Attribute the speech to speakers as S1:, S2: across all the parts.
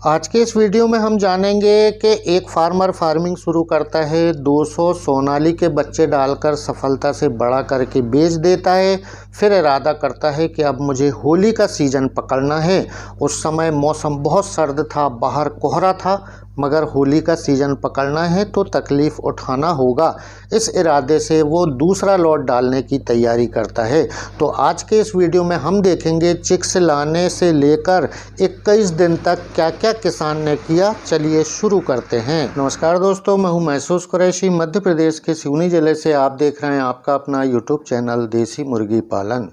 S1: आज के इस वीडियो में हम जानेंगे कि एक फार्मर फार्मिंग शुरू करता है, 200 सोनाली के बच्चे डालकर सफलता से बड़ा करके बेच देता है। फिर इरादा करता है कि अब मुझे होली का सीज़न पकड़ना है। उस समय मौसम बहुत सर्द था, बाहर कोहरा था, मगर होली का सीज़न पकड़ना है तो तकलीफ़ उठाना होगा। इस इरादे से वो दूसरा लॉट डालने की तैयारी करता है। तो आज के इस वीडियो में हम देखेंगे चिक्स लाने से लेकर 21 दिन तक क्या क्या किसान ने किया। चलिए शुरू करते हैं। नमस्कार दोस्तों, मैं हूं महसूस कुरैशी, मध्य प्रदेश के सिवनी ज़िले से। आप देख रहे हैं आपका अपना यूट्यूब चैनल देसी मुर्गी पालन।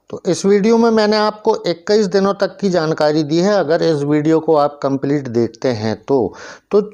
S1: तो इस वीडियो में मैंने आपको 21 दिनों तक की जानकारी दी है। अगर इस वीडियो को आप कंप्लीट देखते हैं तो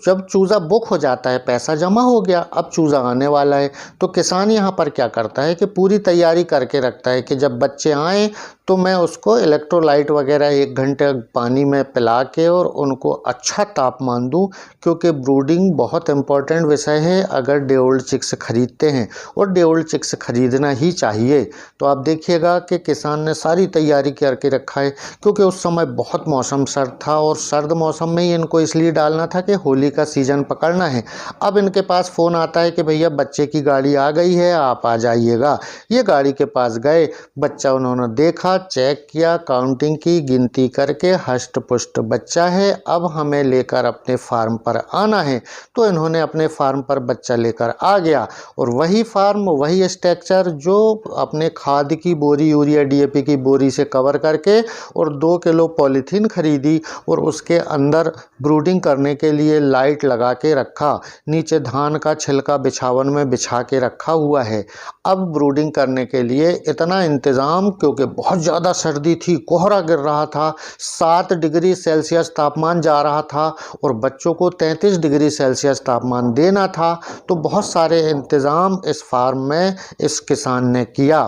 S1: जब चूज़ा बुक हो जाता है, पैसा जमा हो गया, अब चूज़ा आने वाला है, तो किसान यहाँ पर क्या करता है कि पूरी तैयारी करके रखता है कि जब बच्चे आएँ तो मैं उसको इलेक्ट्रोलाइट वगैरह 1 घंटे पानी में पिला के और उनको अच्छा तापमान दूँ, क्योंकि ब्रूडिंग बहुत इम्पोर्टेंट विषय है अगर डे ओल्ड चिक्स खरीदते हैं, और डे ओल्ड चिक्स खरीदना ही चाहिए। तो आप देखिएगा कि किसान ने सारी तैयारी करके रखा है, क्योंकि उस समय बहुत मौसम सर्द था और सर्द मौसम में ही इनको इसलिए डालना था कि होली का सीज़न पकड़ना है। अब इनके पास फ़ोन आता है कि भैया बच्चे की गाड़ी आ गई है, आप आ जाइएगा। ये गाड़ी के पास गए, बच्चा उन्होंने देखा, चेक किया, काउंटिंग की, गिनती करके हष्ट पुष्ट बच्चा है, अब हमें लेकर अपने फार्म पर आना है। तो इन्होंने अपने फार्म पर बच्चा लेकर आ गया, और वही फार्म, वही स्ट्रक्चर जो अपने खाद की बोरी, यूरिया डीएपी की बोरी से कवर करके, और 2 किलो पॉलीथीन खरीदी और उसके अंदर ब्रूडिंग करने के लिए लाइट लगा के रखा। नीचे धान का छिलका बिछावन में बिछा के रखा हुआ है। अब ब्रूडिंग करने के लिए इतना इंतज़ाम, क्योंकि बहुत ज़्यादा सर्दी थी, कोहरा गिर रहा था, 7 डिग्री सेल्सियस तापमान जा रहा था, और बच्चों को 33 डिग्री सेल्सियस तापमान देना था। तो बहुत सारे इंतज़ाम इस फार्म में इस किसान ने किया।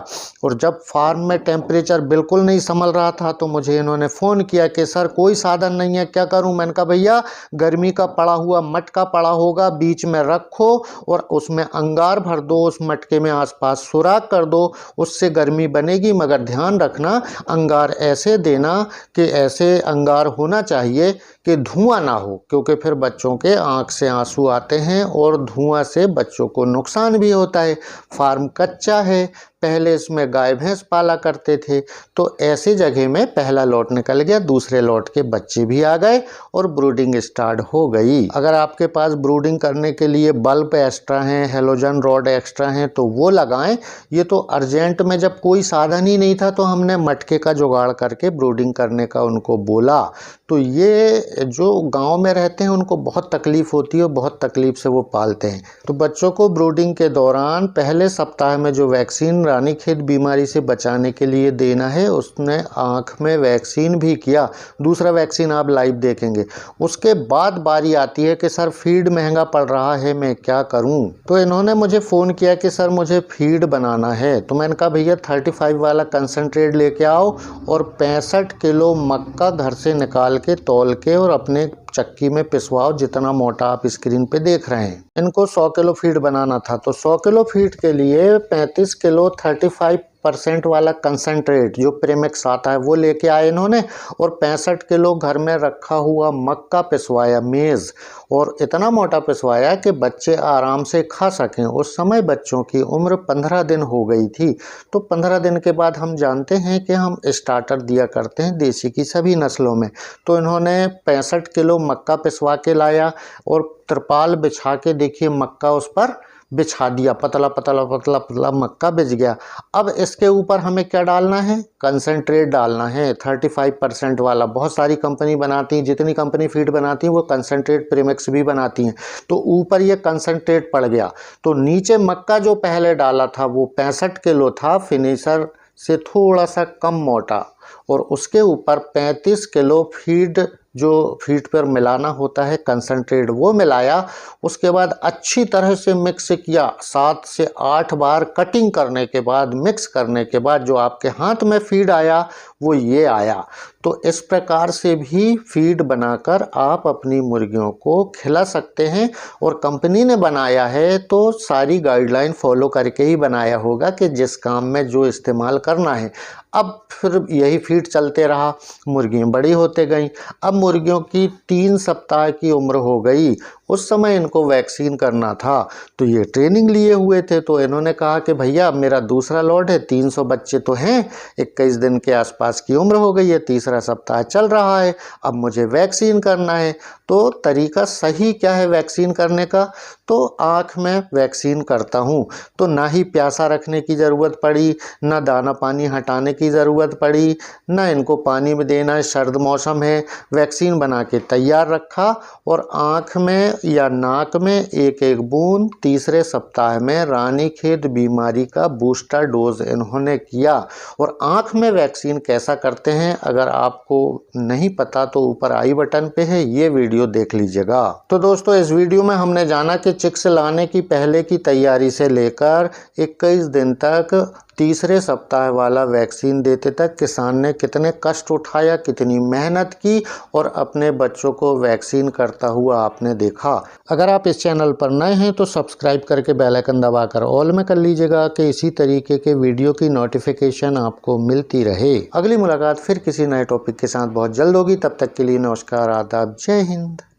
S1: और जब फार्म में टेम्परेचर बिल्कुल नहीं संभल रहा था तो मुझे इन्होंने फ़ोन किया कि सर कोई साधन नहीं है, क्या करूं? मैंने कहा भैया गर्मी का पड़ा हुआ मटका पड़ा होगा, बीच में रखो और उसमें अंगार भर दो, उस मटके में आसपास सुराख कर दो, उससे गर्मी बनेगी। मगर ध्यान रखना, अंगार ऐसे देना कि ऐसे अंगार होना चाहिए कि धुआं ना हो, क्योंकि फिर बच्चों के आँख से आंसू आते हैं और धुआं से बच्चों को नुकसान भी होता है। फार्म कच्चा है, पहले इसमें गाय भैंस पाला करते थे, तो ऐसी जगह में पहला लॉट निकल गया, दूसरे लॉट के बच्चे भी आ गए और ब्रूडिंग स्टार्ट हो गई। अगर आपके पास ब्रूडिंग करने के लिए बल्ब एक्स्ट्रा हैं, हेलोजन रॉड एक्स्ट्रा हैं, तो वो लगाएं। ये तो अर्जेंट में जब कोई साधन ही नहीं था तो हमने मटके का जुगाड़ करके ब्रूडिंग करने का उनको बोला। तो ये जो गांव में रहते हैं उनको बहुत तकलीफ़ होती है, बहुत तकलीफ़ से वो पालते हैं। तो बच्चों को ब्रूडिंग के दौरान पहले सप्ताह में जो वैक्सीन रानीखेत बीमारी से बचाने के लिए देना है, उसने आँख में वैक्सीन भी किया। दूसरा वैक्सीन आप लाइव देखेंगे। उसके बाद बारी आती है कि सर फीड महंगा पड़ रहा है, मैं क्या करूं? तो इन्होंने मुझे फ़ोन किया कि सर मुझे फीड बनाना है। तो मैंने कहा भैया 35 वाला कंसनट्रेट लेके आओ और 65 किलो मक्का घर से निकाल के तौल के और अपने चक्की में पिसवाओ, जितना मोटा आप स्क्रीन पे देख रहे हैं। इनको 100 किलो फीड बनाना था, तो 100 किलो फीड के लिए 35 किलो 35% वाला कंसनट्रेट जो प्रीमिक्स आता है वो लेके आए इन्होंने, और 65 किलो घर में रखा हुआ मक्का पिसवाया, मेज़, और इतना मोटा पिसवाया कि बच्चे आराम से खा सकें। उस समय बच्चों की उम्र 15 दिन हो गई थी। तो 15 दिन के बाद हम जानते हैं कि हम स्टार्टर दिया करते हैं देसी की सभी नस्लों में। तो इन्होंने 65 किलो मक्का पिसवा के लाया और तिरपाल बिछा के, देखिए मक्का उस पर बिछा दिया, पतला पतला पतला पतला मक्का बिछ गया। अब इसके ऊपर हमें क्या डालना है? कंसनट्रेट डालना है 35% वाला। बहुत सारी कंपनी बनाती है, जितनी कंपनी फीड बनाती है वो कंसनट्रेट प्रीमिक्स भी बनाती हैं। तो ऊपर ये कंसनट्रेट पड़ गया, तो नीचे मक्का जो पहले डाला था वो 65 किलो था, फिनिशर से थोड़ा सा कम मोटा, और उसके ऊपर 35 किलो फीड जो फीड पर मिलाना होता है कंसनट्रेट, वो मिलाया। उसके बाद अच्छी तरह से मिक्स किया, 7 से 8 बार कटिंग करने के बाद, मिक्स करने के बाद जो आपके हाथ में फीड आया वो ये आया। तो इस प्रकार से भी फीड बनाकर आप अपनी मुर्गियों को खिला सकते हैं। और कंपनी ने बनाया है तो सारी गाइडलाइन फॉलो करके ही बनाया होगा कि जिस काम में जो इस्तेमाल करना है। अब फिर यही फीड चलते रहा, मुर्गियाँ बड़ी होते गईं। अब मुर्गियों की 3 सप्ताह की उम्र हो गई, उस समय इनको वैक्सीन करना था। तो ये ट्रेनिंग लिए हुए थे, तो इन्होंने कहा कि भैया अब मेरा दूसरा लॉट है, 300 बच्चे तो हैं, 21 दिन के आसपास की उम्र हो गई है, तीसरा सप्ताह चल रहा है, अब मुझे वैक्सीन करना है। तो तरीका सही क्या है वैक्सीन करने का? तो आँख में वैक्सीन करता हूँ, तो ना ही प्यासा रखने की ज़रूरत पड़ी, ना दाना पानी हटाने की ज़रूरत पड़ी, ना इनको पानी में देना है, सर्द मौसम है। वैक्सीन बना के तैयार रखा और आँख में या नाक में एक एक बूंद तीसरे सप्ताह में रानीखेत बीमारी का बूस्टर डोज इन्होंने किया। और आँख में वैक्सीन कैसा करते हैं अगर आपको नहीं पता तो ऊपर आई बटन पे है, ये वीडियो देख लीजिएगा। तो दोस्तों इस वीडियो में हमने जाना कि चिक्स लाने की पहले की तैयारी से लेकर 21 दिन तक तीसरे सप्ताह वाला वैक्सीन देते तक किसान ने कितने कष्ट उठाया, कितनी मेहनत की और अपने बच्चों को वैक्सीन करता हुआ आपने देखा। अगर आप इस चैनल पर नए हैं तो सब्सक्राइब करके बेल आइकन दबाकर ऑल में कर लीजिएगा कि इसी तरीके के वीडियो की नोटिफिकेशन आपको मिलती रहे। अगली मुलाकात फिर किसी नए टॉपिक के साथ बहुत जल्द होगी। तब तक के लिए नमस्कार, आदाब, जय हिंद।